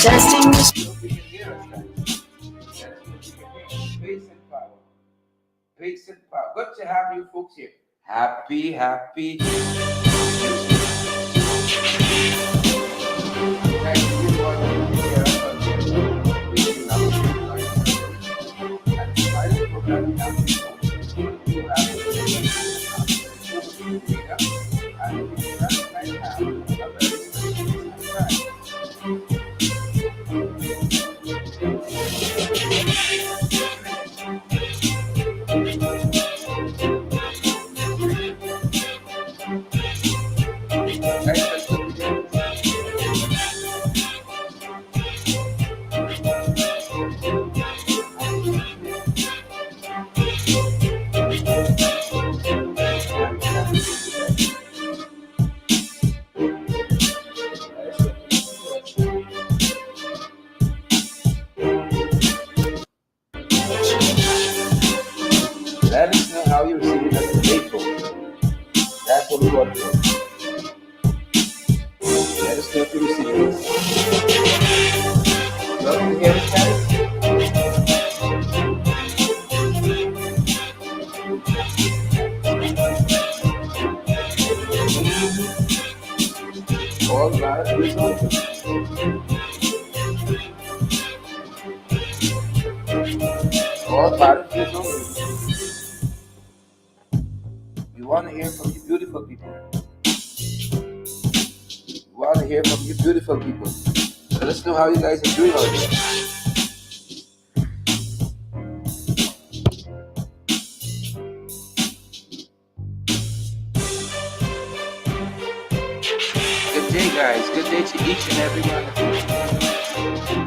Testing this. Hope you can hear us, guys. Yes, hope you can hear us. Pace and power. Pace and power. Good to have you folks here. Happy Thank you for hear us on here. We can now and despite the program, we have people who have and we just might have a very special time. Guys, let's look together. Let us know how you're receiving us today, folks. That's what we want to know. Let us know if you're receiving us. Love to hear us, guys. All right, results. All right, results. We want to hear from you beautiful people. We want to hear from you beautiful people. Let us know how you guys are doing out there. Good day, guys. Good day to each and every one of you.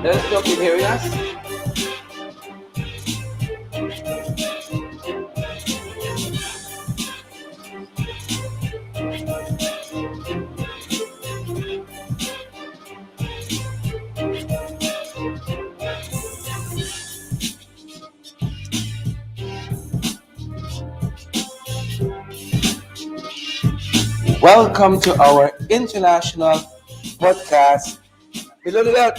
Let us know if you're hearing us. Welcome to our international podcast. Below the belt.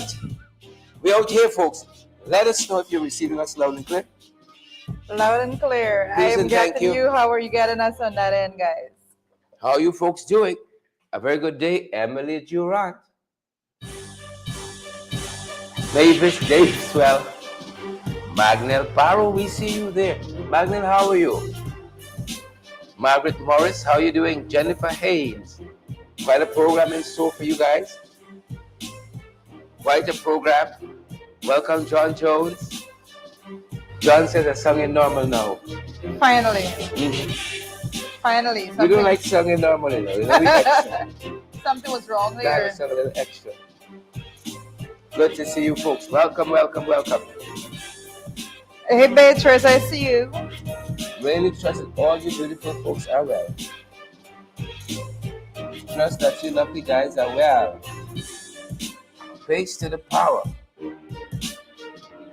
We're out here, folks. Let us know if you're receiving us loud and clear. Loud and clear. Please I'm and thank getting you. you. How are you getting us on that end, guys? How are you folks doing? A very good day, Emily Durant. Mavis Daveswell. Magnell Barrow, we see you there. Magnell, how are you? Margaret Morris, how are you doing? Jennifer Haynes. Quite a program in store for you guys. Quite a program. Welcome, John Jones. John says a song in normal now. Finally. Mm-hmm. Finally. We don't like song in normal now. We like extra. Something was wrong That there. is a little extra. Good to see you folks. Welcome. Hey, Beatrice, I see you. Really trust that all you beautiful folks are well. Trust that you lovely guys are well. Praise to the power.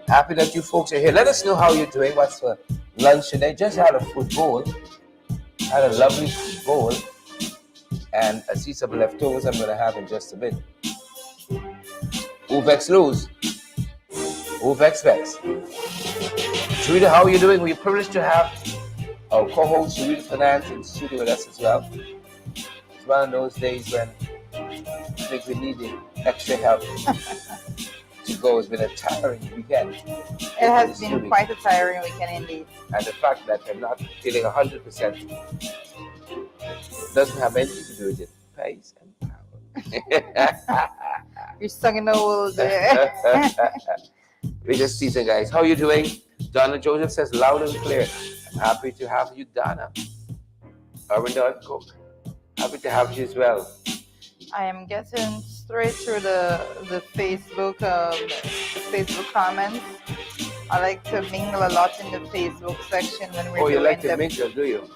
Happy that you folks are here. Let us know how you're doing. What's for lunch today? Just had a food bowl. Had a lovely food bowl. And I see some leftovers I'm going to have in just a bit. Who vex lose? Who vex vex? Sharita, how are you doing? We're privileged to have our co-host Sharita Finance in studio with us as well. It's one of those days when I think we need the extra help to go. It's been a tiring weekend. It has been quite a tiring weekend indeed. And the fact that I'm not feeling 100% doesn't have anything to do with it. Pace and power. You're stuck in the old. We just teasing, guys. How are you doing? Donna Joseph says loud and clear. I'm happy to have you, Donna. Arvinda Cook. Happy to have you as well. I am getting straight through the Facebook comments. I like to mingle a lot in the Facebook section when we're Oh, you doing like to the mingle, do you?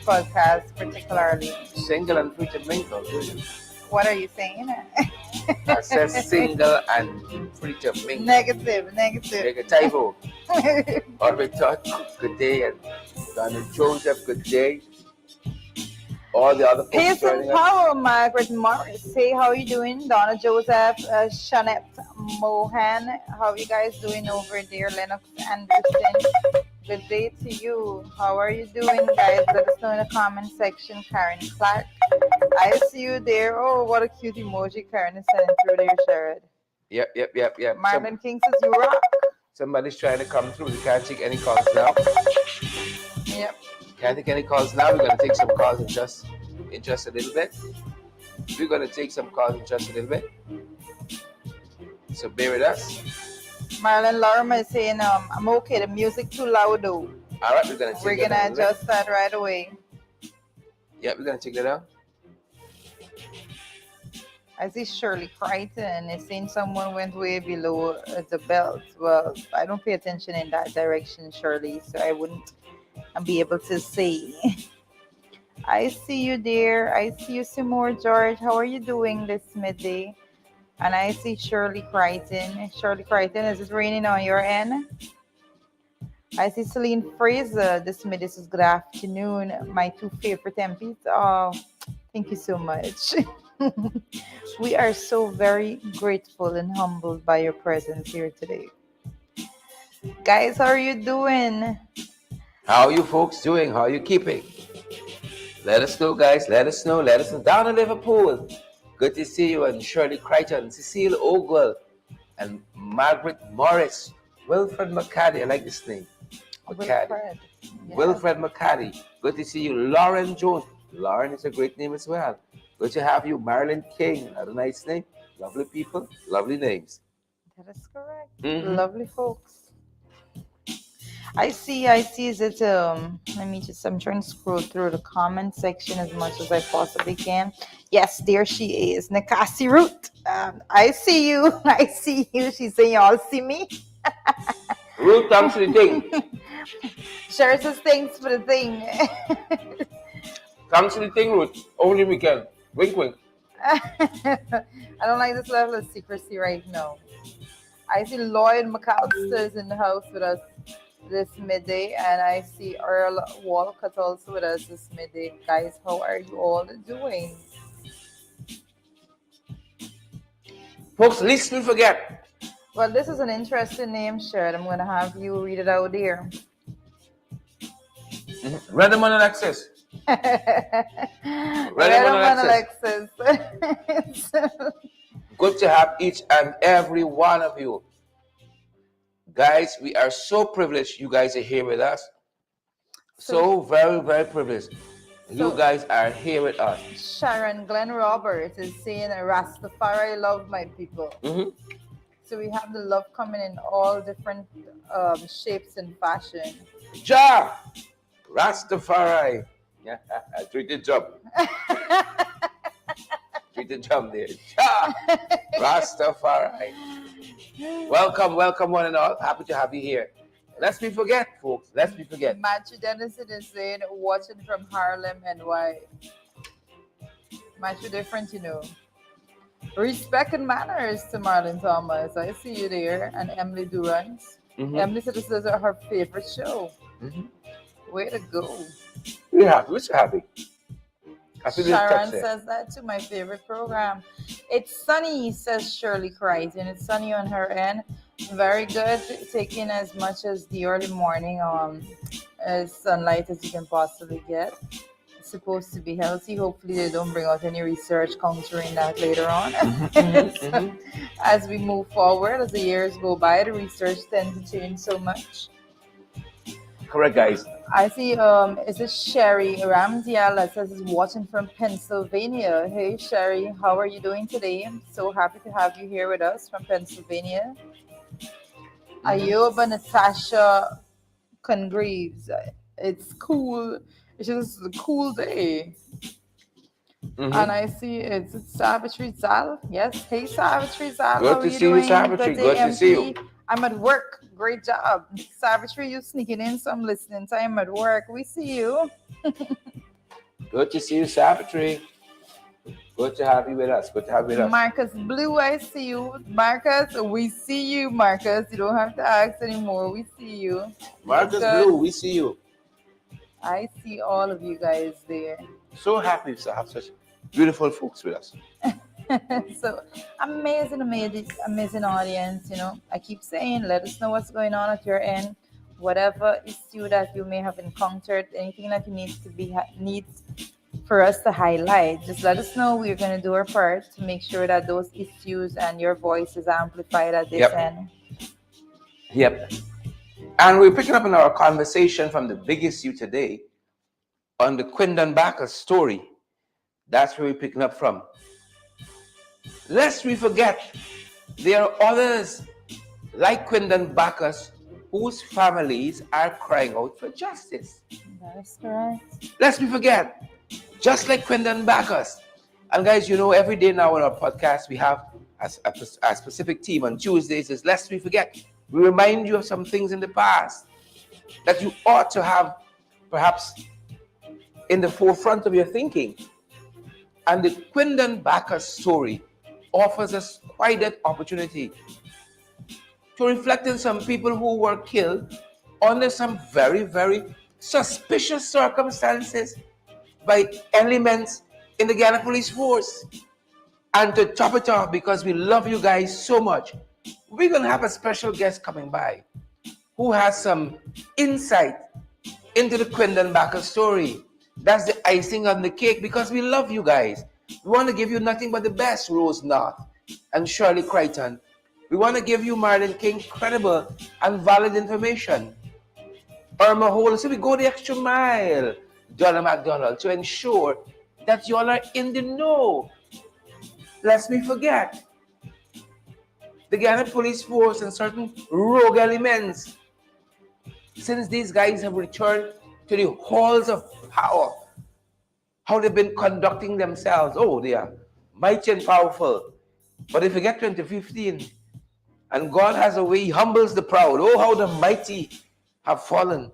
podcast, particularly. Single and free to mingle, do you? What are you saying? I says single and free to mingle. Negative. Like a typo. Arvinda Cook, good day. And Donna Joseph, good day. All the other folks Peace joining and us. power, Margaret Morris. Hey, how are you doing? Donna Joseph, Shanette Mohan. How you guys doing over there? Lennox Anderson. Good day to you. How are you doing, guys? Let us know in the comment section. Karen Clark. I see you there. Oh, what a cute emoji Karen is sending through there, Sherrod. Yep. Marlon King says you rock. Somebody's trying to come through. We can't take any calls now. Yep. Can't take any calls now. We're going to take some calls in just a little bit. We're going to take some calls in just a little bit. So bear with us. Marlon Lorma is saying, I'm okay. The music too loud though. All right, we're going to Adjust that right away. Yeah, we're going to take that out. I see Shirley Crichton is saying someone went way below the belt. Well, I don't pay attention in that direction, Shirley, so I wouldn't be able to say. I see you there. I see you, Simore George. How are you doing this midday? And I see Shirley Crichton. Shirley Crichton, is it raining on your end? I see Celine Fraser. This is good afternoon. My two favorite MPs. Oh, thank you so much. We are so very grateful and humbled by your presence here today. Guys, how are you doing? How are you folks doing? How are you keeping? Let us know, guys. Let us know. Down in Liverpool. Good to see you. And Shirley Crichton, Cecile Ogle, and Margaret Morris. Wilfred McCaddy. I like this name. Wilfred. Yeah. Wilfred McCaddy. Good to see you. Lauren Jones. Lauren is a great name as well. Good to have you. Marilyn King. Another nice name. Lovely people. Lovely names. That is correct. Mm-hmm. Lovely folks. I see, is it, I'm trying to scroll through the comment section as much as I possibly can. Yes, there she is, Nakasi Root. I see you. She's saying, y'all see me? Root, thanks for the thing. Sure says thanks for the thing. Thanks for the thing, Root. Only weekend. Wink, wink. I don't like this level of secrecy right now. I see Lloyd McAllister is in the house with us this midday, and I see Earl Walcott also with us this midday. Guys, how are you all doing? Folks, least we forget. Well, this is an interesting name, Sherrod. I'm going to have you read it out there. Redmond Alexis. Redmond Alexis. Good to have each and every one of you. Guys, we are so privileged you guys are here with us. So very, very privileged. You guys are here with us. Sharon Glenn Roberts is saying, Rastafari love my people. Mm-hmm. So we have the love coming in all different shapes and fashion. Ja! Rastafari. Yeah, treated job. Treated job there. Ja! Rastafari. Welcome one and all. Happy to have you here. Lest we forget, folks. Lest we forget. Matthew Dennison is saying, watching from Harlem, NY. Matthew different, you know. Respect and manners to Marlon Thomas. I see you there. And Emily Durant. Mm-hmm. Emily said this is her favorite show. Mm-hmm. Way to go. We're happy. We're so happy. Sharon says that too, my favorite program. It's sunny, says Shirley Crichton. It's sunny on her end. Very good. Taking as much as the early morning as sunlight as you can possibly get. It's supposed to be healthy. Hopefully they don't bring out any research countering that later on. So, as we move forward, as the years go by, the research tends to change so much. Correct, guys. I see, is it Sherry Ramdial that says is watching from Pennsylvania. Hey, Sherry, how are you doing today? I'm so happy to have you here with us from Pennsylvania. Ayoba Natasha Congreves. It's cool. It's just a cool day. Mm-hmm. And I see it's Savitri Zal. Yes. Hey, Savitri Zal. Good to see you, Savitri. Good to see you. I'm at work. Great job. Savitri, you sneaking in some listening time at work. We see you. Good to see you, Savitri. Good to have you with us. Good to have you with us. Marcus Blue, I see you. Marcus, we see you, Marcus. You don't have to ask anymore. We see you. Marcus Blue, we see you. I see all of you guys there. So happy to have such beautiful folks with us. So amazing, amazing, amazing audience. I keep saying, let us know what's going on at your end. Whatever issue that you may have encountered, anything that you needs for us to highlight, just let us know. We're going to do our part to make sure that those issues and your voice is amplified at this Yep. end. Yep. And we're picking up in our conversation from the big issue today on the Quindon Bacchus story. That's where we're picking up from. Lest we forget, there are others like Quindon Bacchus whose families are crying out for justice. That's correct. Lest we forget, just like Quindon Bacchus. And guys, every day now on our podcast, we have a specific team on Tuesdays is Lest We Forget. We remind you of some things in the past that you ought to have perhaps in the forefront of your thinking. And the Quindon Bacchus story offers us quite that opportunity to reflect on some people who were killed under some very, very suspicious circumstances by elements in the Ghana police force. And to top it off, because we love you guys so much, we're going to have a special guest coming by who has some insight into the Quindon Bacchus story. That's the icing on the cake because we love you guys. We want to give you nothing but the best, Rose North and Shirley Crichton. We want to give you, Marlon King, credible and valid information. Irma Hole, so we go the extra mile, Donna McDonald, to ensure that you all are in the know. Lest we forget, the Ghana police force and certain rogue elements, since these guys have returned to the halls of power, how they've been conducting themselves. Oh, they are mighty and powerful. But if you get 2015, and God has a way, He humbles the proud. Oh, how the mighty have fallen.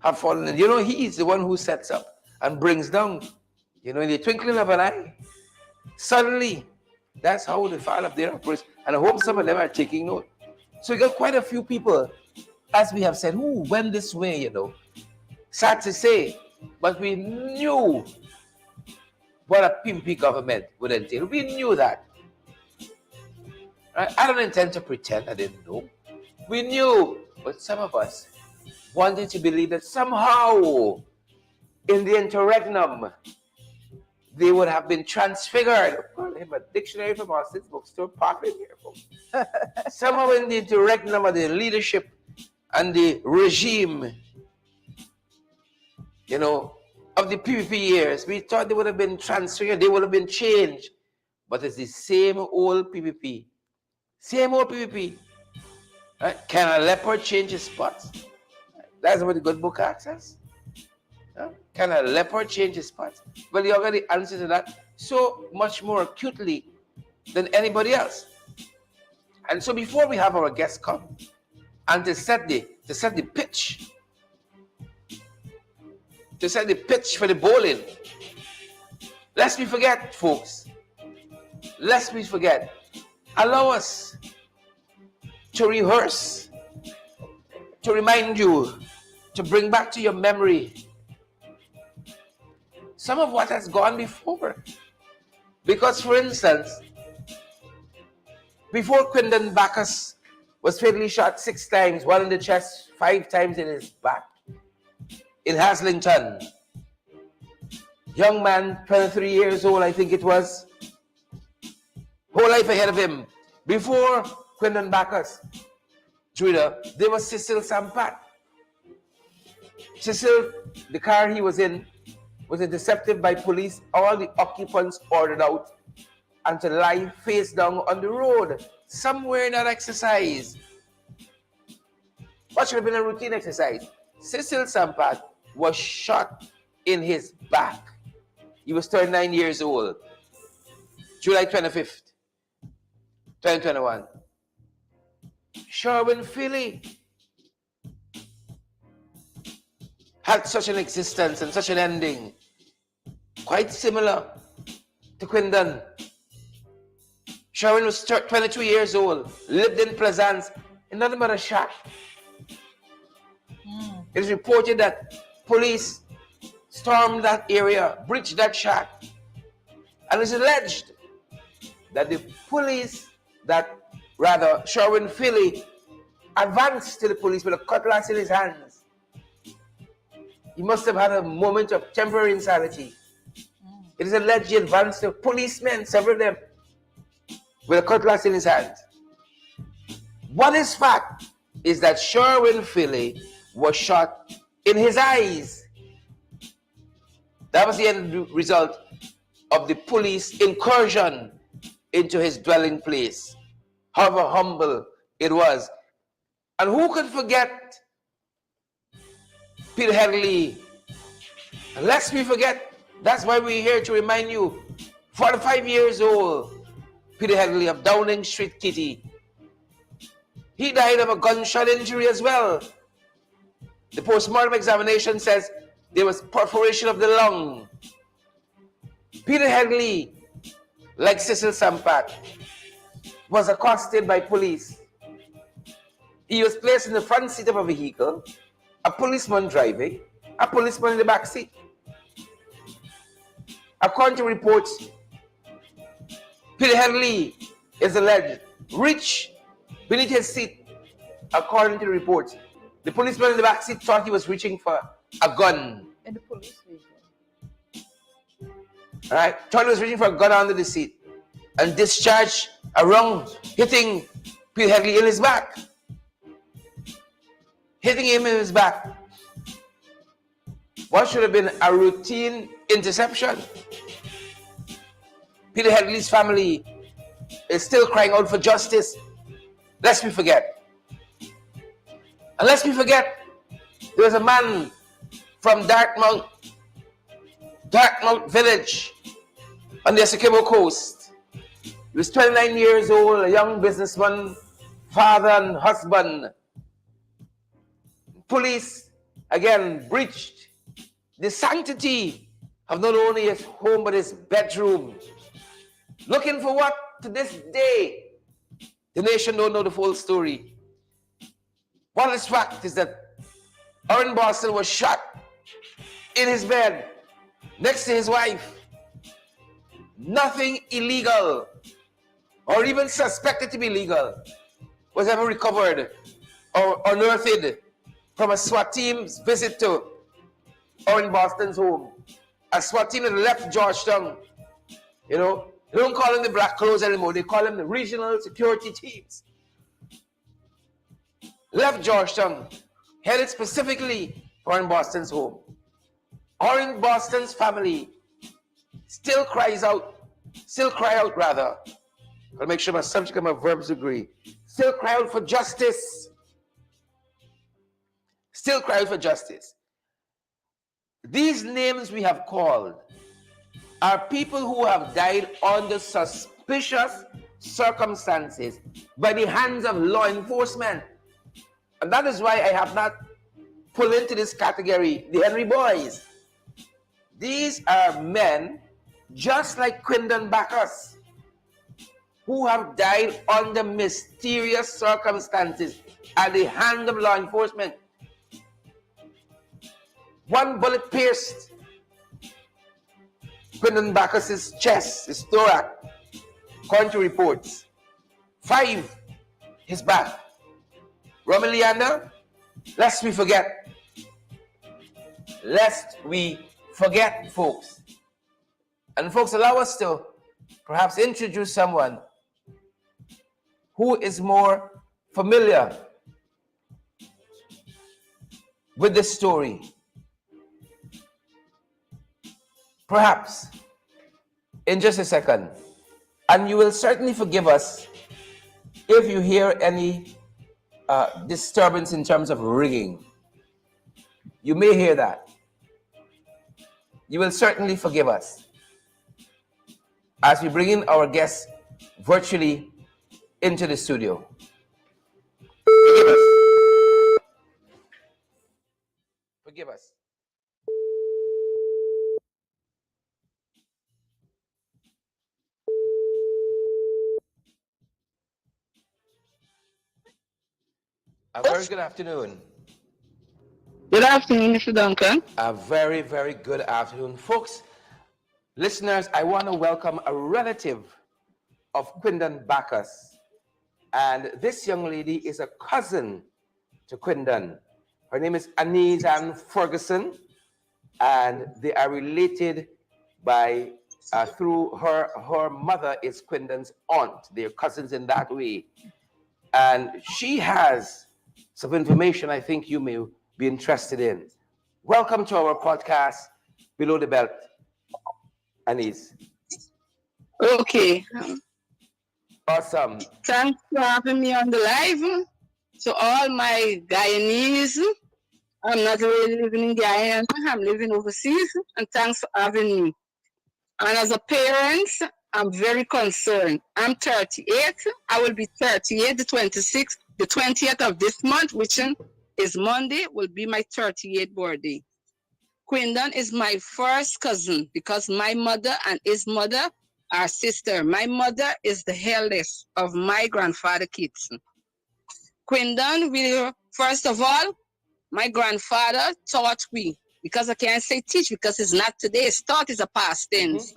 And He is the one who sets up and brings down, in the twinkling of an eye. Suddenly, that's how the fall of their operates. And I hope some of them are taking note. So we got quite a few people, as we have said, who went this way, Sad to say, but we knew what a pimpy government would entail. We knew that. Right? I don't intend to pretend I didn't know. We knew, but some of us wanted to believe that somehow in the interregnum they would have been transfigured. Well, I have a dictionary from Austin's bookstore, pocket here, folks. Somehow in the interregnum of the leadership and the regime, of the PPP years, we thought they would have been transfigured, they would have been changed. But it's the same old PPP. Same old PPP. Right? Can a leopard change his spots? That's what the good book asks us. Can a leopard change his spots? Well, you already answered to that so much more acutely than anybody else. And so before we have our guests come, and to set the pitch, for the bowling, lest we forget, folks, allow us to rehearse, to remind you, to bring back to your memory some of what has gone before. Because, for instance, before Quindon Bacchus was fatally shot 6 times, 1 in the chest, 5 times in his back, in Haslington, young man, 23 years old, I think it was, whole life ahead of him. Before Quindon Bacchus, Judah, there was Cecil Sampat. Cecil, the car he was in, was intercepted by police. All the occupants ordered out and to lie face down on the road, somewhere in that exercise. What should have been a routine exercise? Cecil Sampat was shot in his back. He was 39 years old. July 25th, 2021. Sherwin Philly had such an existence and such an ending, quite similar to Quindon. Sherwin was 22 years old, lived in Plaisance, in nothing but a shack. It is reported that police stormed that area, breached that shack, and it's alleged that the police, that rather Sherwin Philly advanced to the police with a cutlass in his hands. He must have had a moment of temporary insanity. It is alleged he advanced to policemen, several of them, with a cutlass in his hand. What is fact is that Sherwin Philly was shot in his eyes. That was the end result of the police incursion into his dwelling place. However humble it was. And who could forget Peter Headley? And lest we forget, that's why we're here to remind you, 45 years old, Peter Headley of Downing Street, Kitty. He died of a gunshot injury as well. The postmortem examination says there was perforation of the lung. Peter Headley, like Cecil Sampat, was accosted by police. He was placed in the front seat of a vehicle, a policeman driving, a policeman in the back seat. According to reports, Peter Headley is alleged reached beneath his seat. According to the reports, the policeman in the back seat thought he was reaching for a gun. In the police station. All right, thought he was reaching for a gun under the seat and discharged a round, hitting Peter Headley in his back. Hitting him in his back. What should have been a routine interception. Peter Headley's family is still crying out for justice. Lest we forget. And lest we forget, there was a man from Dartmouth village on the Essequibo coast. He was 29 years old, a young businessman, father and husband. Police, again, breached the sanctity of not only his home but his bedroom. Looking for what? To this day, the nation don't know the full story. What is fact is that Oren Boston was shot in his bed next to his wife. Nothing illegal or even suspected to be illegal was ever recovered or unearthed from a SWAT team's visit to Owen Boston's home. A SWAT team that left Georgetown. You know, they don't call them the black clothes anymore. They call them the regional security teams. Left Georgetown, headed specifically for Owen Boston's home. Owen Boston's family still cry out rather. I'll make sure my subject and my verbs agree. Still cry out for justice. Still cry out for justice. These names we have called are people who have died under suspicious circumstances by the hands of law enforcement. And that is why I have not pulled into this category the Henry Boys. These are men just like Quindon Bacchus who have died under mysterious circumstances at the hand of law enforcement. One bullet pierced Quindon Bacchus's chest, his thorax, according to reports. 5, his back. Roman Leander, lest we forget. Lest we forget, folks. And folks, allow us to perhaps introduce someone who is more familiar with this story. Perhaps in just a second. And you will certainly forgive us if you hear any disturbance in terms of ringing. You may hear that. You will certainly forgive us as we bring in our guests virtually into the studio. Forgive us. Forgive us. A very good afternoon. Good afternoon, Mr. Duncan. A very, very good afternoon. Folks, listeners, I want to welcome a relative of Quindon Bacchus. And this young lady is a cousin to Quindon. Her name is Anise Ann Ferguson, and they are related by through her mother is Quindon's aunt. They're cousins in that way. And she has some information I think you may be interested in. Welcome to our podcast, Below the Belt, Anise. Okay. Awesome. Thanks for having me on the live. So all my Guyanese, I'm not really living in Guyana, I'm living overseas, and thanks for having me. And as a parent, I'm very concerned. I'm 38. I will be 38 the 26th, the 20th of this month, which is Monday, will be my 38th birthday. Quindon is my first cousin because my mother and his mother are sister. My mother is the eldest of my grandfather kids. Quindon, first of all, my grandfather taught me, because I can't say teach because it's not today. Taught is a past tense.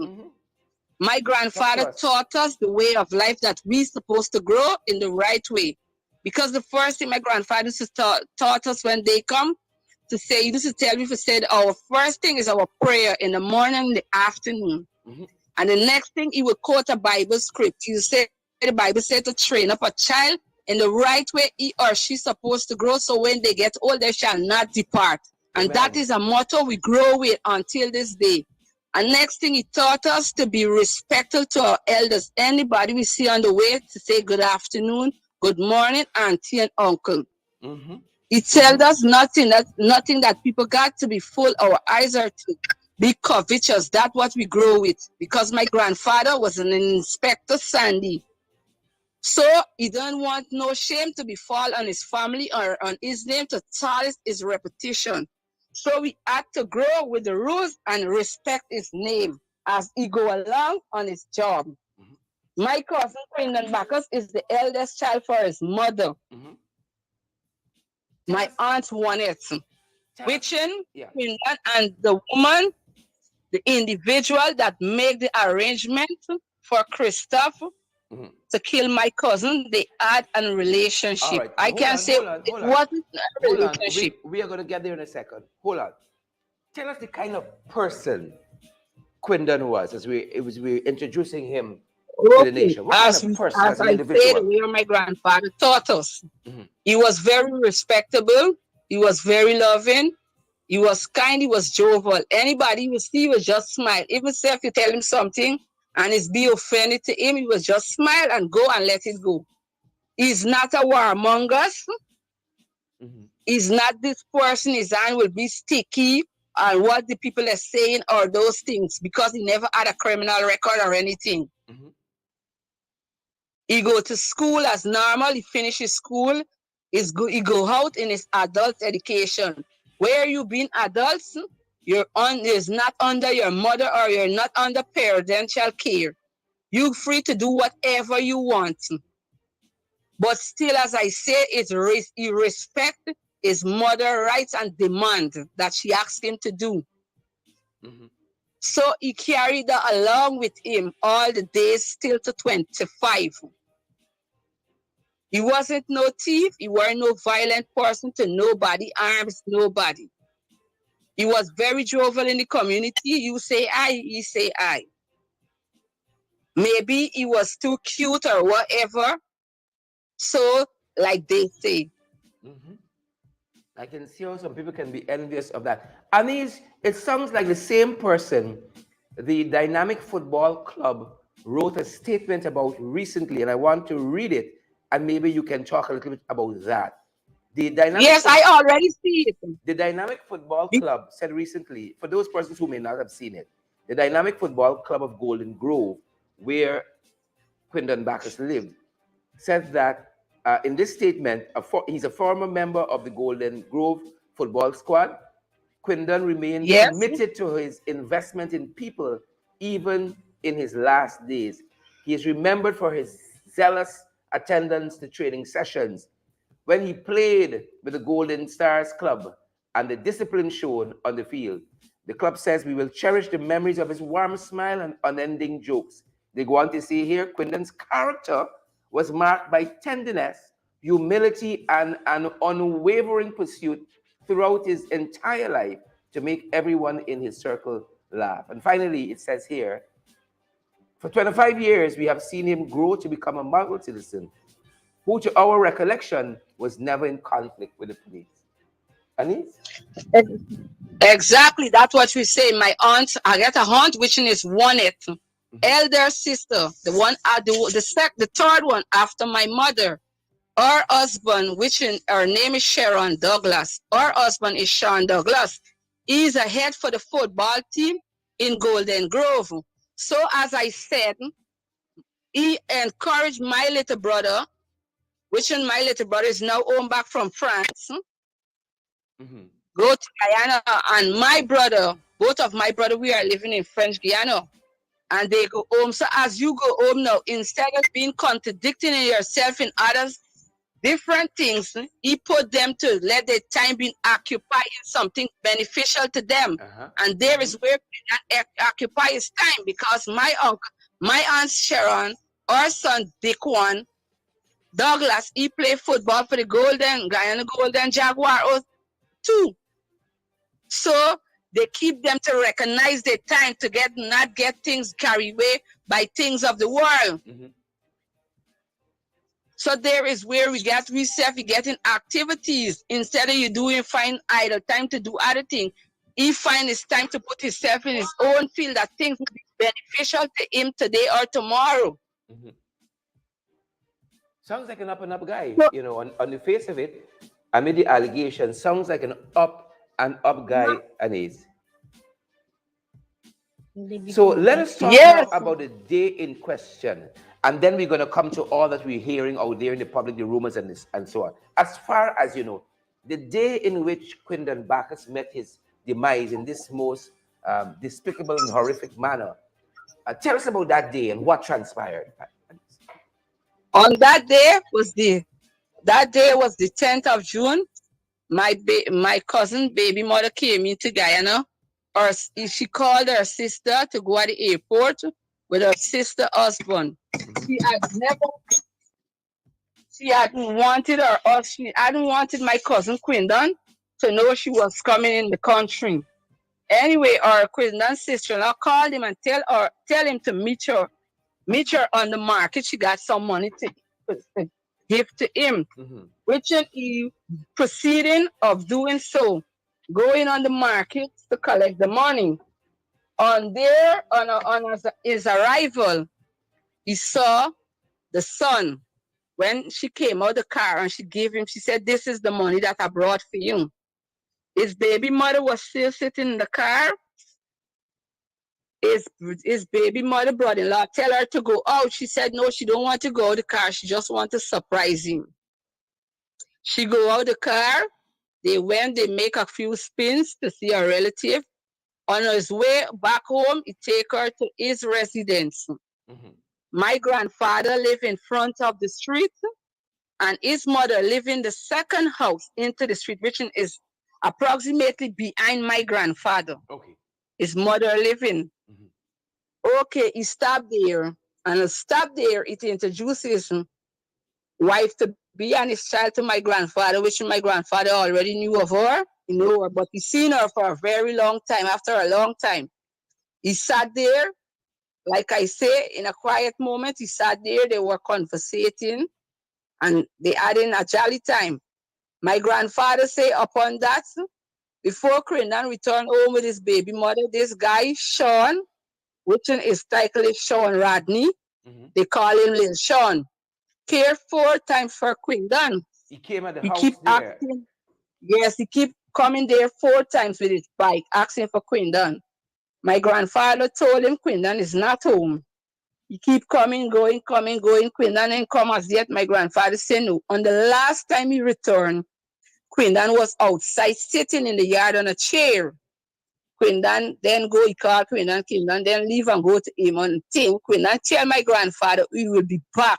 My grandfather taught us the way of life that we're supposed to grow in the right way. Because the first thing my grandfather taught us when they come to say, he used to tell me, he said, our first thing is our prayer in the morning, in the afternoon. And the next thing, he would quote a Bible script. He said, the Bible said to train up a child in the right way he or she's supposed to grow, so when they get old, they shall not depart. And Amen. that is a motto we grow with until this day. And next thing, he taught us to be respectful to our elders. Anybody we see on the way, to say good afternoon, good morning, auntie and uncle. He tells us nothing that people got to be full, our eyes are to be covetous. That's what we grow with. Because my grandfather was an inspector, Sandy. So he don't want no shame to befall on his family or on his name to tarnish his reputation. So we had to grow with the rules and respect his name as he go along on his job. My cousin Quindon Bacchus is the eldest child for his mother. My aunt won it. Which in Quindon and the woman, the individual that made the arrangement for Christoph to kill my cousin, they had a relationship. Right. I can say it wasn't a relationship. We are going to get there in a second. Hold on. Tell us the kind of person Quindon was as we're introducing him to the nation. What kind of person as an individual? Said, where my grandfather taught us. He was very respectable. He was very loving. He was kind. He was jovial. Anybody you see would just smile. Even if you tell him something and it's be offended to him, he will just smile and go and let it go. He's not a warmongers. He's not this person. His hand will be sticky on what the people are saying or those things because he never had a criminal record or anything. He go to school as normal. He finishes school. He go out in his adult education. Where you being adults, is not under your mother or you're not under parental care. You're free to do whatever you want. But still, as I say, he respect his mother rights and demand that she asked him to do. So he carried that along with him all the days still to 25. He wasn't no thief. He weren't no violent person to nobody, arms nobody. He was very jovial in the community. You say I, he say I. Maybe he was too cute or whatever. So, like they say. I can see how some people can be envious of that. Anise, it sounds like the same person the Dynamic Football Club wrote a statement about recently, and I want to read it, and maybe you can talk a little bit about that. Yes, I already see it. The Dynamic Football Club said recently, for those persons who may not have seen it, the Dynamic Football Club of Golden Grove, where Quindon Bacchus lived, said that in this statement, he's a former member of the Golden Grove football squad. Quindon remained committed to his investment in people, even in his last days. He is remembered for his zealous attendance to training sessions. When he played with the Golden Stars Club and the discipline shown on the field, the club says we will cherish the memories of his warm smile and unending jokes. They go on to say here, Quindon's character was marked by tenderness, humility, and an unwavering pursuit throughout his entire life to make everyone in his circle laugh. And finally, it says here, for 25 years, we have seen him grow to become a model citizen who, to our recollection, was never in conflict with the police. Anis? Exactly, that's what we say. My aunt, I get a aunt, which is one it. Elder sister, the one, the third one after my mother. Her husband, which her name is Sharon Douglas. Her husband is Sean Douglas. He's a head for the football team in Golden Grove. So as I said, he encouraged my little brother, which my little brother is now home back from France, go to Guyana. And my brother, both of my brother, we are living in French Guyana. And they go home. So as you go home now, instead of being contradicting in yourself in others, different things, he put them to let their time be occupied in something beneficial to them. And there is where he occupy his time, because my uncle, my aunt Sharon, our son Dick One, Douglas, he played football for the Guyana Golden Jaguar too. So they keep them to recognize their time to not get things carried away by things of the world. So there is where we get getting activities instead of you doing find idle time to do other things. He find his time to put himself in his own field that things will be beneficial to him today or tomorrow. Sounds like an up and up guy, you know, on the face of it. Amid the allegation, sounds like an up and up guy, Anais. So let us talk now about the day in question. And then we're going to come to all that we're hearing out there in the public, the rumors and so on. As far as you know, the day in which Quindon Bacchus met his demise in this most despicable and horrific manner, tell us about that day and what transpired. On that day was the 10th of June. My cousin baby mother came into Guyana, or she called her sister to go at the airport with her sister husband. She hadn't wanted she hadn't wanted my cousin Quindon to know she was coming in the country. Anyway, our Quindon sister-in-law called him and tell him to meet her on the market. She got some money to give to him, which he proceeding of doing so, going on the market to collect the money. On his arrival, he saw the son. When she came out the car and she gave him, she said, "This is the money that I brought for you." His baby mother was still sitting in the car. His baby mother brother-in-law tell her to go out. She said no, she don't want to go out the car. She just want to surprise him. She go out the car. They make a few spins to see a relative. On his way back home, he take her to his residence. My grandfather lived in front of the street, and his mother lived in the second house into the street, which is approximately behind my grandfather. His mother living. Okay, he stopped there. And it introduces his wife to be and his child to my grandfather, which my grandfather already knew of her. He knew her, but he seen her for a very long time, after a long time. He sat there, like I say, in a quiet moment, he sat there, they were conversating, and they had in a jolly time. My grandfather say upon that, before Quindon returned home with his baby mother, this guy, Sean, which is title is Sean Rodney, they call him Lil Sean, care 4 times for Quindon. He came at the house there. Asking, yes, he keep coming there 4 times with his bike, asking for Quindon. My grandfather told him Quindon is not home. He keep coming, going. Quindon ain't come as yet. My grandfather said no. On the last time he returned, Quindon was outside sitting in the yard on a chair. Quindon then go, he called Quindon then leave and go to him on thing. Quindon tell my grandfather he will be back.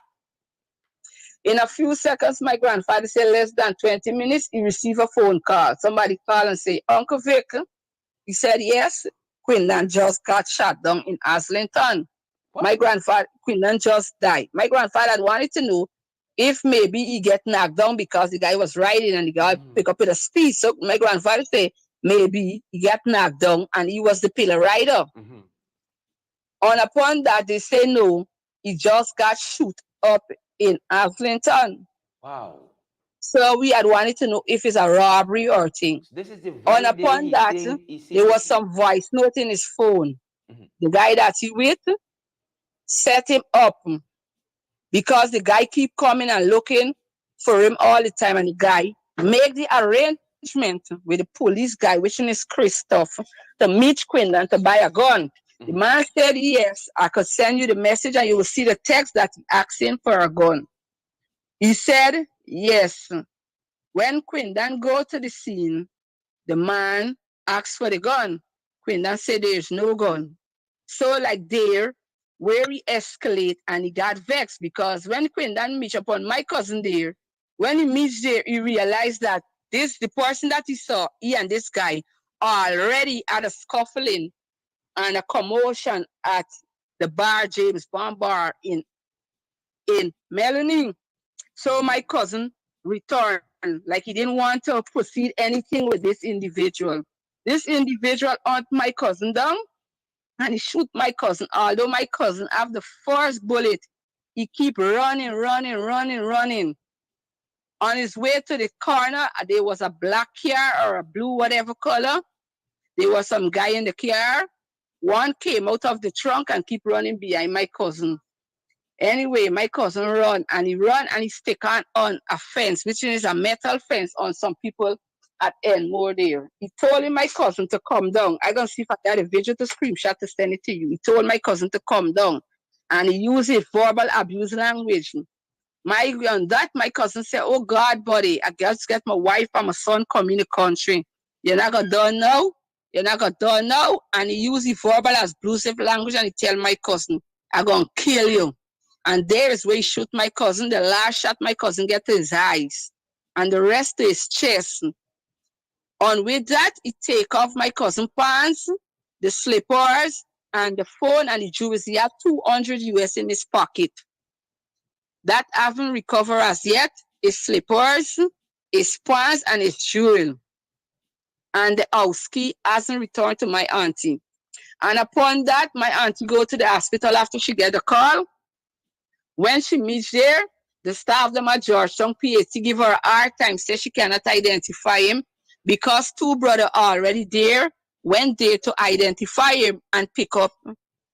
In a few seconds, my grandfather said less than 20 minutes, he received a phone call. Somebody called and say, "Uncle Vic." He said, "Yes." Quindon just got shot down in Aslington. My grandfather, Quindon, just died. My grandfather wanted to know if maybe he get knocked down because the guy was riding and the guy pick up with a speed. So my grandfather say maybe he got knocked down and he was the pillar rider. On upon that, they say no, he just got shoot up in Arlington. Wow. So we had wanted to know if it's a robbery or thing. This is the On very day upon he that, seen there the. was some voice note in his phone. Mhm. The guy that he with set him up because the guy keep coming and looking for him all the time, and the guy make the arrangement with the police guy, which is Christoph, to meet Quindon to buy a gun. The man said, yes, I could send you the message and you will see the text that he asking for a gun. He said, yes. When Quindon go to the scene, the man asked for the gun. Quindon said there's no gun. So like there, where he escalate and he got vexed because when Quindon meet upon my cousin there, when he meets there, he realized that the person that he saw, he and this guy already had a scuffling and a commotion at the bar, James Bond bar in Melanie. So my cousin returned, like he didn't want to proceed anything with this individual. This individual hunt my cousin down and he shoot my cousin. Although my cousin have the first bullet, he keep running. On his way to the corner, there was a black car or a blue whatever color. There was some guy in the car. One came out of the trunk and keep running behind my cousin. Anyway, my cousin run and he stick on a fence, which is a metal fence on some people at Enmore there. He told my cousin to come down. I gonna see if I got a video to screenshot to send it to you. He told my cousin to come down and he used it verbal abuse language. On that, my cousin said, oh God, buddy, I just get my wife and my son come in the country. You're not gonna done now. You're not gonna done now. And he used the verbal as abusive language and he tell my cousin, I'm gonna kill you. And there is where he shoot my cousin. The last shot my cousin get to his eyes. And the rest to his chest. On with that, he take off my cousin pants, the slippers, and the phone and the jewelry. He had 200 US in his pocket. That haven't recovered as yet. His slippers, his pants, and his jewelry. And the house key hasn't returned to my auntie. And upon that, my auntie go to the hospital after she get the call. When she meets there, the staff them at Georgetown PhD give her a hard time, say she cannot identify him because two brothers already there, went there to identify him and pick up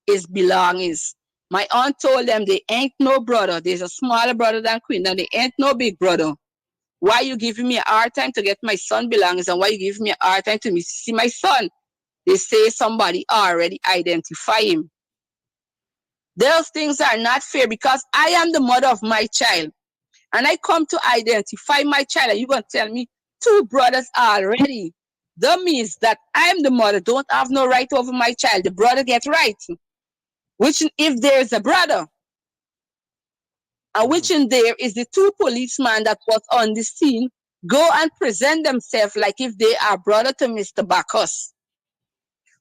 his belongings. My aunt told them they ain't no brother. There's a smaller brother than Quindon. They ain't no big brother. Why you giving me a hard time to get my son belongings and why you giving me a hard time to see my son? They say somebody already identify him. Those things are not fair because I am the mother of my child. And I come to identify my child and you're going to tell me two brothers already. That means that I'm the mother, don't have no right over my child. The brother gets right. Which if there's a brother, and which in there is the two policemen that was on the scene, go and present themselves like if they are brother to Mr. Bacchus.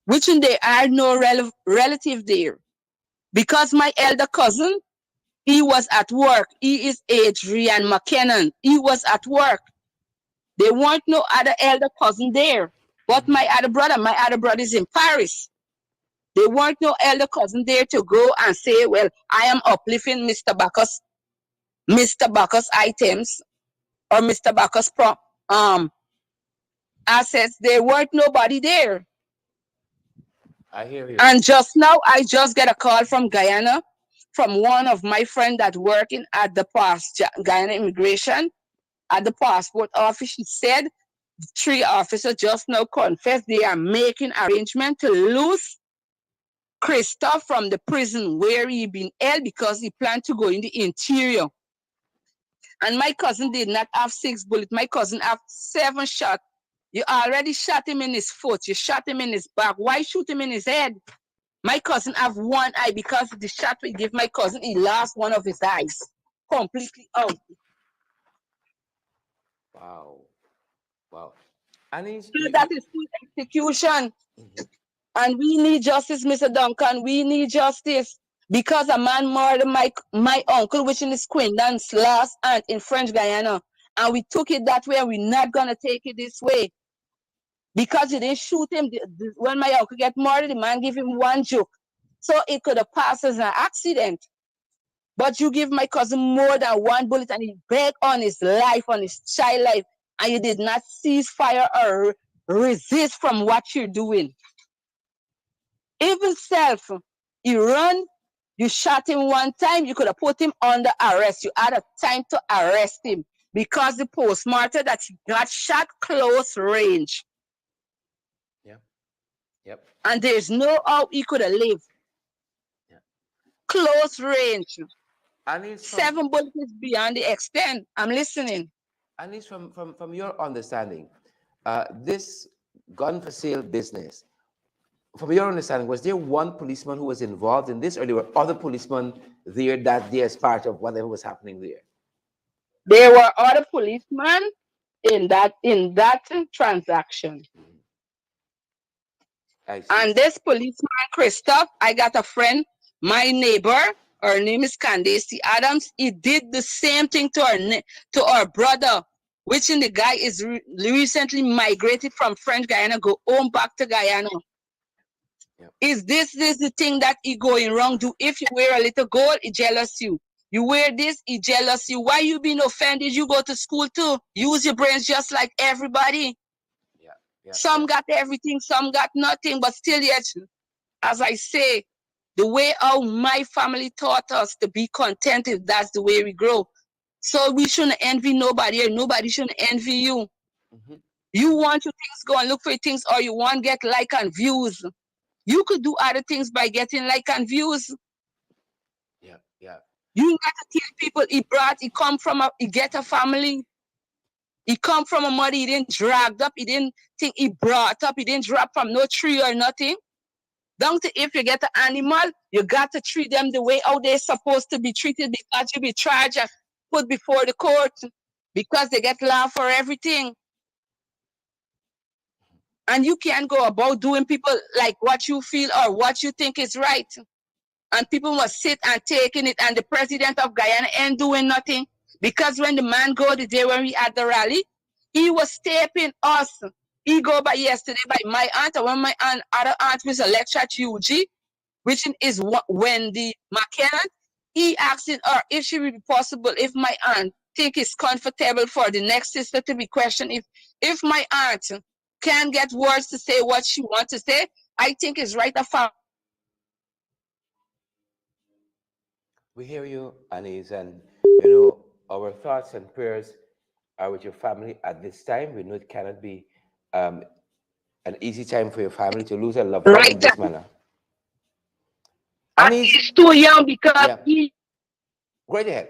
Which in there are no relative there. Because my elder cousin, he was at work. He is Adrian McKinnon. He was at work. There weren't no other elder cousin there. But my other brother is in Paris. There weren't no elder cousin there to go and say, well, I am uplifting Mr. Bacchus items or Mr. Bacchus assets. There weren't nobody there. I hear you. And just now, I just get a call from Guyana, from one of my friends that working at the Guyana Immigration, at the passport office. She said 3 officers just now confessed they are making arrangement to lose Christoph from the prison where he been held because he planned to go in the interior. And my cousin did not have 6 bullets. My cousin have 7 shots. You already shot him in his foot. You shot him in his back. Why shoot him in his head? My cousin have one eye because the shot we give my cousin, he lost one of his eyes completely out. Wow. Wow. And he's So that is full execution. And we need justice, Mr. Duncan. We need justice. because a man murdered my uncle, which is Quindon's last aunt in French Guyana. And we took it that way, and we're not going to take it this way. Because you didn't shoot him. When my uncle get murdered, the man give him one joke. So it could have passed as an accident. But you give my cousin more than one bullet, and he bet on his life, on his child life, and you did not cease fire or resist from what you're doing. Even self, he run, you shot him one time, you could have put him under arrest. You had a time to arrest him because the postmortem that he got shot close range. Yep. Yep. And there's no how he could have lived. Yeah. Close range. And it's 7 bullets is beyond the extent. I'm listening. And it's from your understanding, this gun for sale business, from your understanding, was there one policeman who was involved in this, or there were other policemen there that day as part of whatever was happening there? There were other policemen in that transaction. I see. And this policeman, Christoph, I got a friend, my neighbor, her name is Candace Adams. He did the same thing to our brother, which in the guy is recently migrated from French Guyana, go home back to Guyana. Yep. Is this the thing that he going wrong? Do if you wear a little gold, he jealous you. You wear this, he jealous you. Why you being offended? You go to school too. Use your brains just like everybody. Some got everything, some got nothing, but still yet, as I say, the way how my family taught us to be contented, that's the way we grow. So we shouldn't envy nobody, and nobody shouldn't envy you. Mm-hmm. You want your things, go and look for your things, or you want get like and views. You could do other things by getting like and views. Yeah. You got to tell people he get a family. He come from a mother, he didn't dragged up, he didn't think he brought up, he didn't drop from no tree or nothing. Down to if you get an animal, you got to treat them the way how they're supposed to be treated, because you be charged and put before the court, because they get law for everything. And you can't go about doing people like what you feel or what you think is right. And people must sit and taking it, and the president of Guyana ain't doing nothing. Because when the man go the day when we at the rally, he was taping us. He go by yesterday by my aunt, and when my other aunt was a lecturer at UG, which is Wendy McKenna, he asking her if she would be possible, if my aunt think it's comfortable for the next sister to be questioned. If my aunt can get words to say what she wants to say, I think it's right of her. We hear you, Anise, and our thoughts and prayers are with your family at this time. We know it cannot be an easy time for your family to lose a loved one in this manner. Anise, he's too young because he... Go right ahead.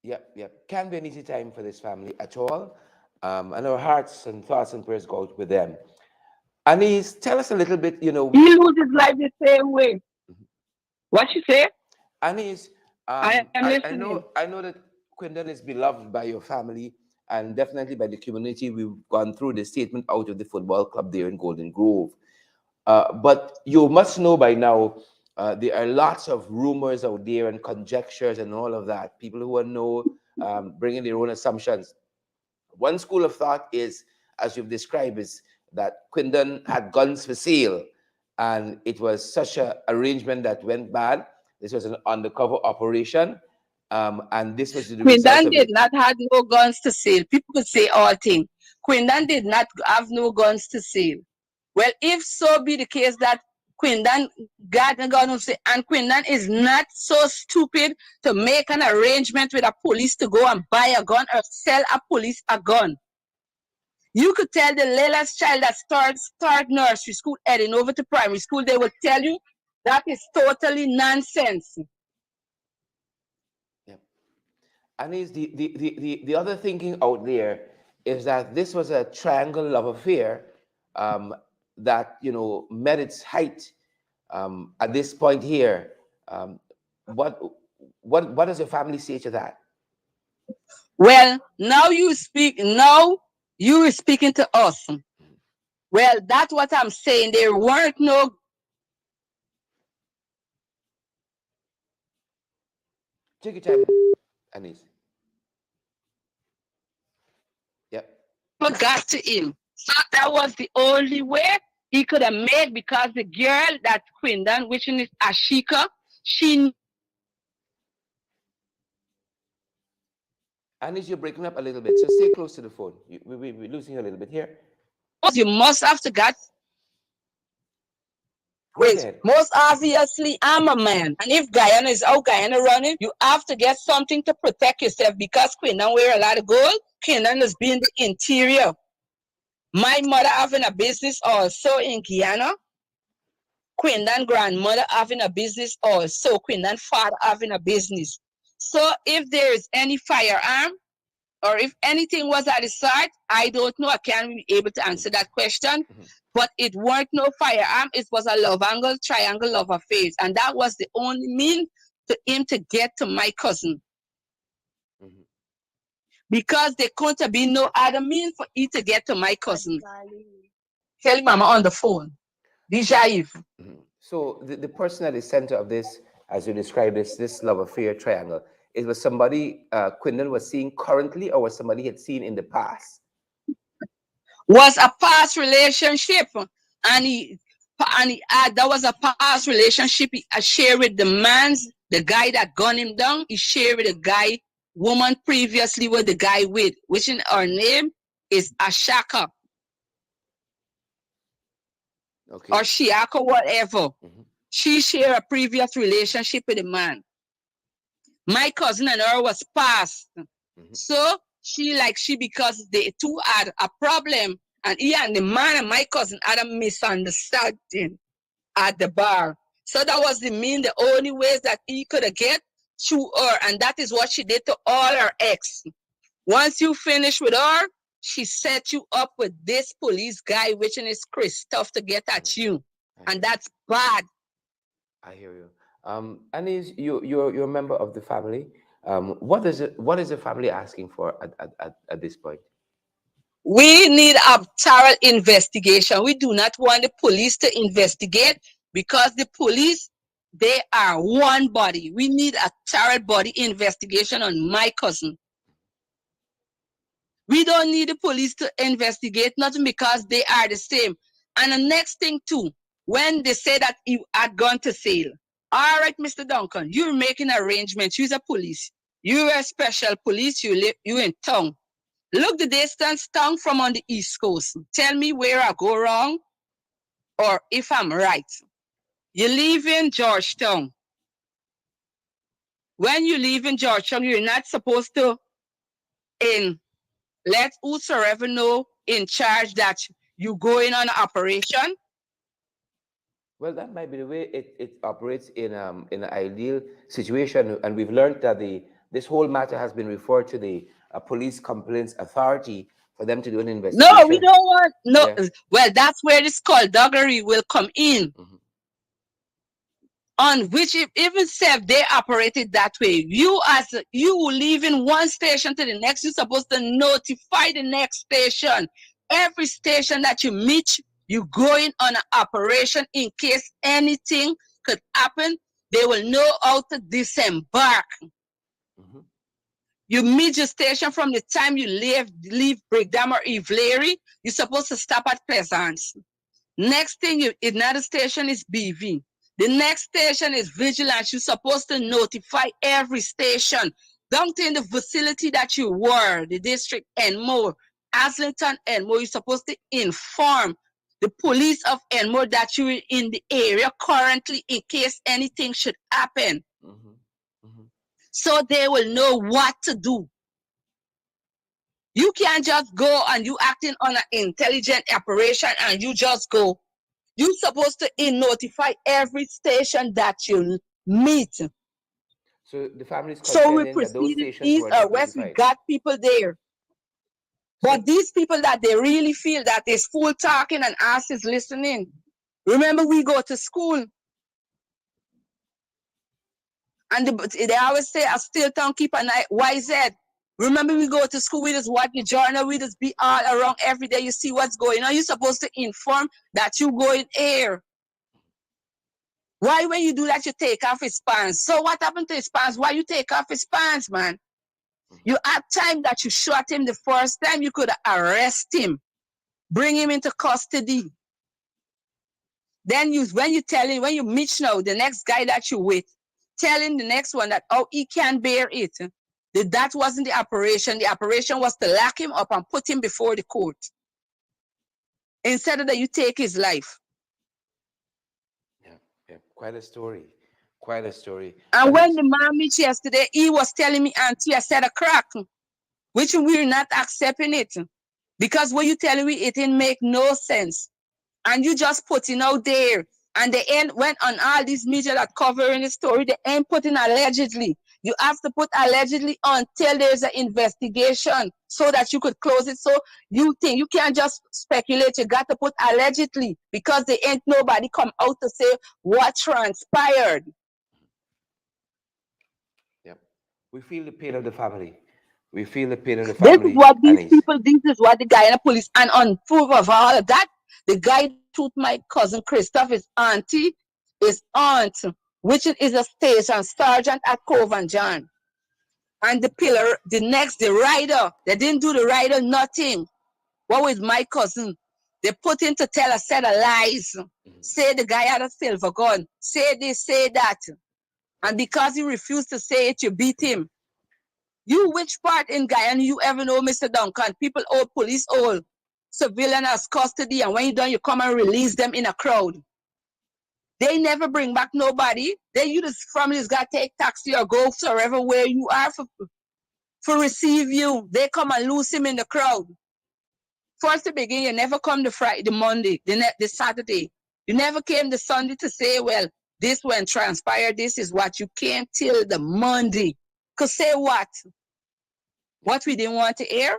Yep. Can't be an easy time for this family at all. And our hearts and thoughts and prayers go out with them. Anise, tell us a little bit, He loses his life the same way. Mm-hmm. What you say? Anise, I know that Quindon is beloved by your family and definitely by the community. We've gone through the statement out of the football club there in Golden Grove. But you must know by now, there are lots of rumors out there and conjectures and all of that. People who bringing their own assumptions. One school of thought is, as you've described, is that Quindon had guns for sale, and it was such an arrangement that went bad. This was an undercover operation, and this was the result Quindon did not have no guns to sell. People could say all things. Quindon did not have no guns to sell. Well, if so be the case that Quindon got a gun to sell, and Quindon is not so stupid to make an arrangement with a police to go and buy a gun or sell a police a gun. You could tell the littlest child that start nursery school heading over to primary school, they will tell you that is totally nonsense. Yeah. And is the other thinking out there is that this was a triangle love affair that met its height at this point here. What does your family say to that? Well, now you are speaking to us. Well, that's what I'm saying. There weren't no. Take your time, Anis. Yep. Got to him. So that was the only way he could have made, because the girl that Quindon, which is Ashika, she Anis, you're breaking up a little bit, so stay close to the phone. We're losing you a little bit here. knows you must have to get. Go right Wait, ahead. most obviously, I'm a man. And if Guyana is out Guyana running, you have to get something to protect yourself, because Quindon wear a lot of gold. Quindon is being the interior. My mother having a business also in Guyana. Quindon grandmother having a business also. Quindon father having a business. So if there is any firearm, or if anything was at the site, I don't know. I can't be able to answer that question. But it weren't no firearm. It was a love angle, triangle love affair. And that was the only mean to him to get to my cousin. Because there couldn't be no other mean for him to get to my cousin. Tell mama on the phone. Déjà. So the person at the center of this, as you described this love affair triangle, it was somebody Quindon was seeing currently, or was somebody he had seen in the past? Was a past relationship, and he had, that was a past relationship he shared with the guy that gunned him down. He shared with a guy, woman previously with the guy with, which in her name is Ashaka. Okay. Or Shiaka, whatever. She shared a previous relationship with a man. My cousin and her was past. So she because they two had a problem, and he and the man and my cousin had a misunderstanding at the bar. So that was the only ways that he could get to her, and that is what she did to all her ex. Once you finish with her, she set you up with this police guy, which is Christoph, to get at you, and that's bad. I hear you. Anis, you're a member of the family. What is the family asking for at this point? We need a thorough investigation. We do not want the police to investigate, because the police, they are one body. We need a thorough body investigation on my cousin. We don't need the police to investigate nothing, because they are the same. And the next thing too, when they say that you had gone to sale, all right, Mr. Duncan, you're making arrangements. You're a police. You're a special police. You in town. Look the distance town from on the East Coast. Tell me where I go wrong, or if I'm right. You live in Georgetown. When you live in Georgetown, you're not supposed to let whosoever know in charge that you go in on operation. Well, that might be the way it operates in an ideal situation, and we've learned that this whole matter has been referred to the Police Complaints Authority for them to do an investigation. No, we don't want no. Yeah. Well, that's where the skullduggery will come in. On which, if even if they operated that way, you leaving one station to the next, you're supposed to notify the next station. Every station that you meet, you going on an operation in case anything could happen. They will know how to disembark. You meet your station from the time you leave Brigham or Ivlery, you're supposed to stop at Pleasance. Next thing, another station is BV. The next station is Vigilance. You're supposed to notify every station. Don't in the facility that you were, the district and more, Aslington and more, you're supposed to inform the police of Enmore that you're in the area currently in case anything should happen. So they will know what to do. You can't just go and you acting on an intelligent operation and you just go. You're supposed to notify every station that you meet. So the families so we that those proceeded stations east were or not west. We notified. got people there. But these people that they really feel that there's full talking and ass is listening. Remember, we go to school. And they always say, I still don't keep an eye. Why is that? Remember, we go to school, we just watch the journal, we just be all around every day. You see what's going on. You're supposed to inform that you go in air. Why, when you do that, you take off his pants? So what happened to his pants? Why you take off his pants, man? You had time that you shot him the first time, you could arrest him, bring him into custody. Then when you tell him, when you meet now the next guy that you with, telling the next one that, oh, he can't bear it. That wasn't the operation. The operation was to lock him up and put him before the court. Instead of that, you take his life. Yeah, yeah. Quite a story. Quite a story. And And when it's the man meet yesterday, he was telling me, Auntie, I said a crack, which we're not accepting it. Because what you telling me, it didn't make no sense. And you just putting out there. And they ain't went on all these media that covering the story. They ain't putting allegedly. You have to put allegedly until there's an investigation so that you could close it. So you think you can't just speculate. You got to put allegedly because there ain't nobody come out to say what transpired. yeah, we feel the pain of the family. We feel the pain of the This is family, what these Anis. people, this is what the guy in the police, and on proof of all of that, the guy that shoot my cousin Christoph, his aunt, which is a station sergeant at Cove and John. And the pillar, the rider, they didn't do the rider, nothing. What with my cousin? They put him to tell a set of lies. Say the guy had a silver gun. Say this, say that. And because he refused to say it, you beat him. You, which part in Guyana you ever know, Mr. Duncan? People hold police hold civilian as custody, and when you done, you come and release them in a crowd. They never bring back nobody. They you the families got to take taxi or go wherever where you are for receive you. They come and lose him in the crowd. First to begin, you never come the Friday, the Monday, the Saturday. You never came the Sunday to say, well, this when transpired, this is what you came till the Monday. Cause say what? What we didn't want to hear?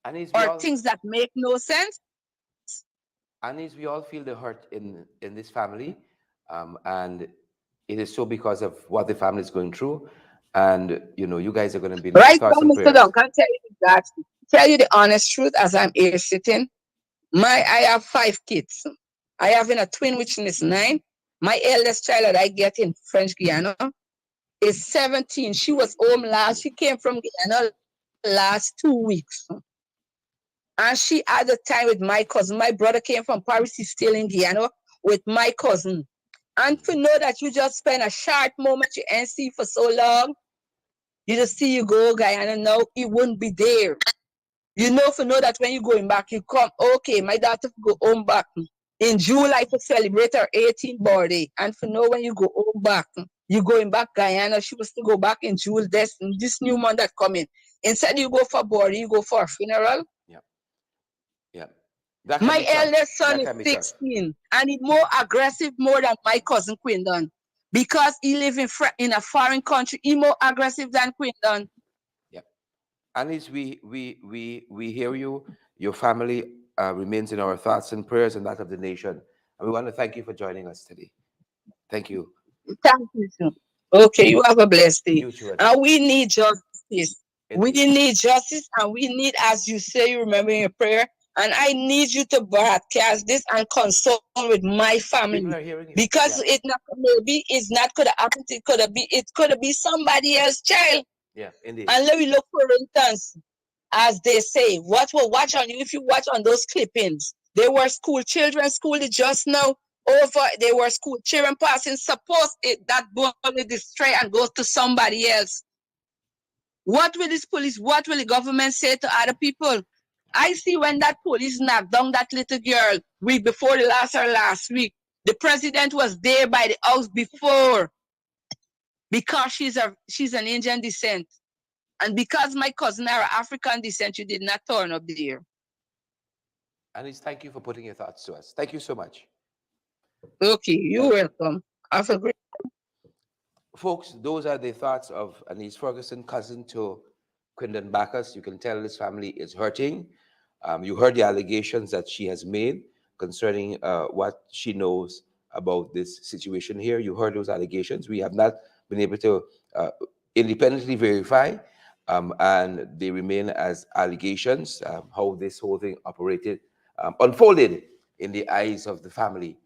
Anis, we Or all things that make no sense. Anis, we all feel the hurt in this family, and it is so because of what the family is going through, and you guys are going to be in our Right thoughts now, and Mr. prayers. Duncan, tell you the honest truth as I'm here sitting. I have 5 kids. I have a twin which is 9. My eldest child that I get in French Guiana is 17. She was home last. She came from Guyana last 2 weeks. And she had a time with my cousin. My brother came from Paris. He's still in Guyana with my cousin. And to know that you just spend a short moment you ain't see for so long, you just see you go Guyana now, it wouldn't be there. You know for know that when you're going back, you come, okay, my daughter go home back. In July to celebrate her 18th birthday. And for know when you go home back, you going back Guyana, she was to go back in June, this new month that coming. Instead you go for birthday, you go for a funeral. Yeah, yeah, that can My be tough. eldest son That is can be tough. 16 and he's more aggressive more than my cousin Quindon. Because he live in a foreign country, he more aggressive than Quindon. Yeah, Anis, we hear you. Your family remains in our thoughts and prayers, and that of the nation. And we want to thank you for joining us today. Thank you. Thank you, sir. Okay, you have a blessed day. You too, And Anis. we need justice. We Indeed. need justice, and we need, as you say, you remember in your prayer, and I need you to broadcast this and consult with my People family. are hearing you. Because Yeah, it not maybe it's not could have happened, it could have been somebody else's child. yeah, indeed. And let me look for instance, as they say, what will watch on you if you watch on those clippings. They were school children, school just now over. They were school children passing. Suppose that boy will destroy and goes to somebody else. What will this police? What will the government say to other people? I see when that police knocked down that little girl week before the last week. The president was there by the house before because she's an Indian descent. And because my cousin are African descent, you did not turn up there. Anis, thank you for putting your thoughts to us. Thank you so much. Okay, you're welcome. Have a great. Folks, those are the thoughts of Anise Ferguson, cousin to Quindon Bacchus. You can tell this family is hurting. You heard the allegations that she has made concerning what she knows about this situation here. You heard those allegations. We have not been able to uh, independently verify, and they remain as allegations. How this whole thing operated, unfolded in the eyes of the family,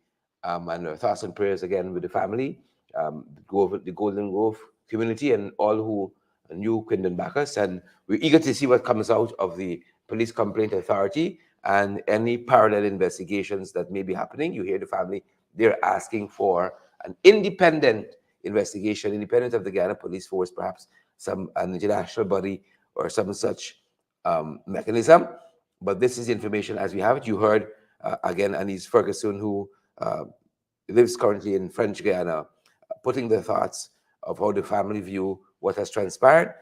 and our thoughts and prayers again with the family, the Golden Grove community, and all who knew Quindon Bacchus. And we're eager to see what comes out of the Police Complaint Authority and any parallel investigations that may be happening. You hear the family, they're asking for an independent investigation, independent of the Guyana Police Force, perhaps an international body or some such mechanism. But this is information as we have it. You heard again Anise Ferguson, who uh, lives currently in French Guiana, putting the thoughts of how the family view what has transpired,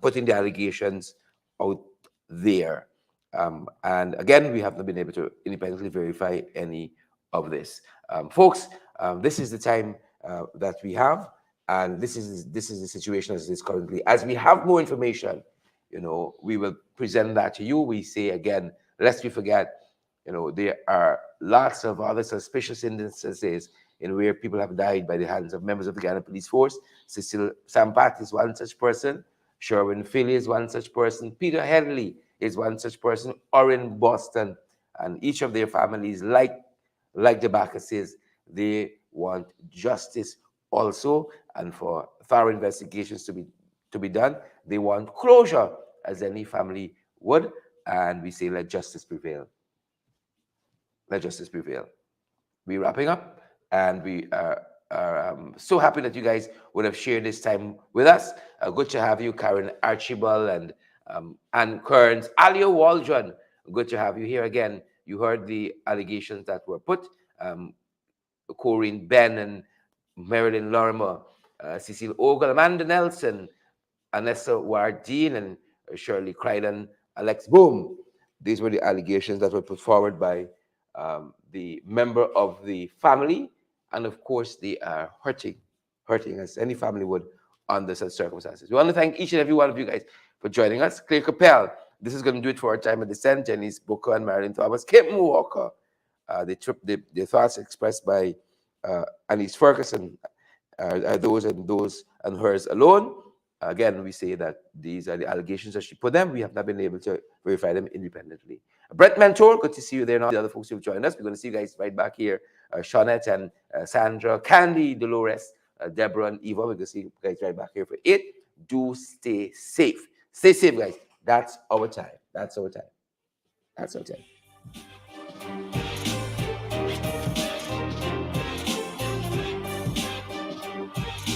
putting the allegations out there. And again, we have not been able to independently verify any of this. Folks, this is the time that we have, and this is the situation as it is currently. As we have more information, we will present that to you. We say again, lest we forget, there are lots of other suspicious instances in where people have died by the hands of members of the Ghana Police Force. Cecil Sampat is one such person. Sherwin Philly is one such person. Peter Henley is one such person. Orrin Boston, and each of their families, like the Bacchuses, they want justice also, and for thorough investigations to be done. They want closure, as any family would, and we say let justice prevail. Let justice prevail. We're wrapping up, and we are so happy that you guys would have shared this time with us. Good to have you, Karen Archibald and Ann Kearns, Alio Waldron. Good to have you here again. You heard the allegations that were put. Corinne Ben and Marilyn Lorimer, Cecile Ogle, Amanda Nelson, Anessa Wardine, and Shirley Crichton, Alex Boom. These were the allegations that were put forward by the member of the family. And of course, they are hurting as any family would under such circumstances. We want to thank each and every one of you guys for joining us. Claire Capel, this is going to do it for our time of descent. Janice Booker and Marilyn Thomas, Kim Walker. The thoughts expressed by Anise Ferguson are those and hers alone. Again, we say that these are the allegations as she put them. We have not been able to verify them independently. Brett Mentor, good to see you there. Now, the other folks who've joined us, we're going to see you guys right back here. Shawnette and Sandra, Candy, Dolores, Deborah, and Eva. We're going to see you guys right back here for it. Do stay safe. Stay safe, guys. That's our time. That's our time. That's our time.